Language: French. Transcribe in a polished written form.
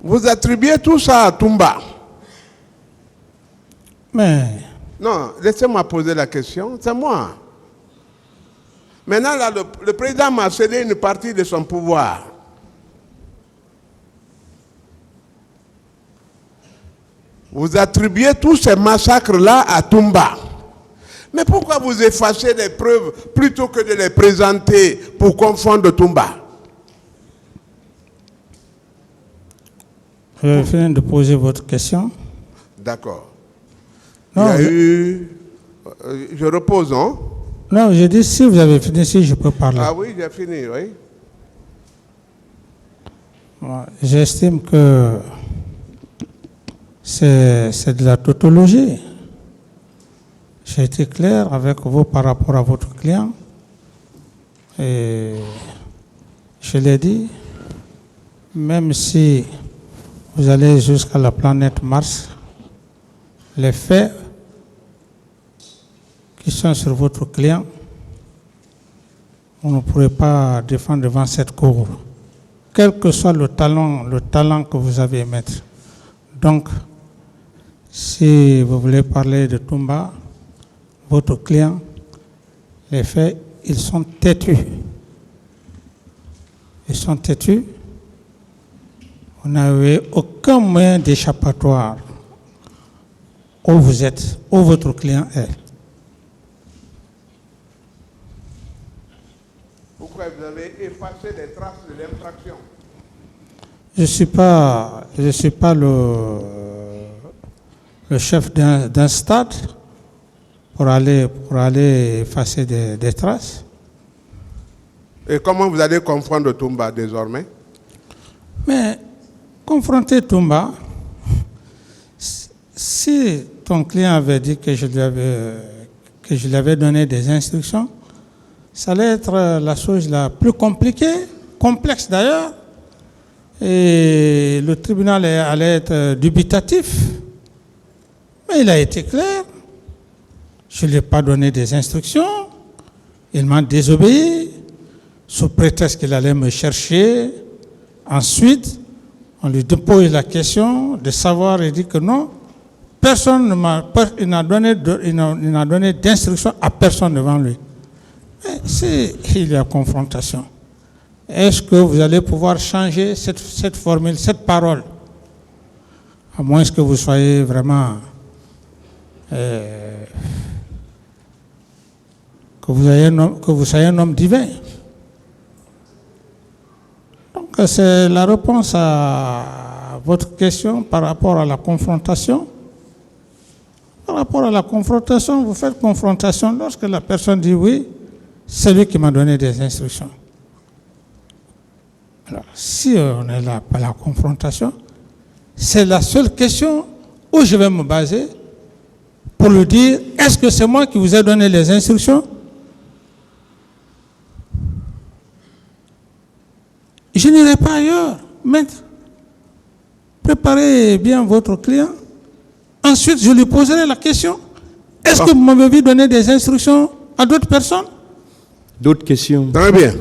Vous attribuez tout ça à Toumba. Mais Non, laissez-moi poser la question, c'est moi. Maintenant, là, le président m'a cédé une partie de son pouvoir. Vous attribuez tous ces massacres-là à Toumba. Mais pourquoi vous effacez les preuves plutôt que de les présenter pour confondre Toumba? je vais finir de poser votre question. D'accord. Non, Je repose, non? Non, je dis si vous avez fini, si je peux parler. Ah oui, j'ai fini, oui. Moi, j'estime que c'est de la tautologie. J'ai été clair avec vous par rapport à votre client. Et je l'ai dit, même si vous allez jusqu'à la planète Mars, les faits qui sont sur votre client, vous ne pourrez pas défendre devant cette cour, quel que soit le talent que vous avez mettre. Donc, si vous voulez parler de Toumba, votre client, les faits, ils sont têtus. Ils sont têtus. Vous n'avez aucun moyen d'échappatoire où vous êtes, où votre client est. Pourquoi vous avez effacé les traces de l'infraction? Je ne suis pas le chef d'un stade pour aller effacer des traces. Et comment vous allez confondre Toumba désormais? Mais confronter Toumba, si ton client avait dit que je lui avais donné des instructions, ça allait être la chose la plus compliquée, complexe d'ailleurs, et le tribunal allait être dubitatif. Mais il a été clair. Je ne lui ai pas donné des instructions. Il m'a désobéi sous prétexte qu'il allait me chercher. Ensuite, on lui pose la question de savoir et dit que non, il n'a donné d'instructions à personne devant lui. Mais s'il y a confrontation, est-ce que vous allez pouvoir changer cette formule, cette parole? À moins que vous soyez vraiment... que vous soyez un homme divin. Donc c'est la réponse à votre question par rapport à la confrontation. Par rapport à la confrontation, vous faites confrontation lorsque la personne dit oui, c'est lui qui m'a donné des instructions. Alors, si on est là par la confrontation, c'est la seule question où je vais me baser pour lui dire, est-ce que c'est moi qui vous ai donné les instructions? Je n'irai pas ailleurs, maître. Préparez bien votre client. Ensuite, je lui poserai la question. Est-ce que vous m'avez donné des instructions à d'autres personnes? D'autres questions? Très bien.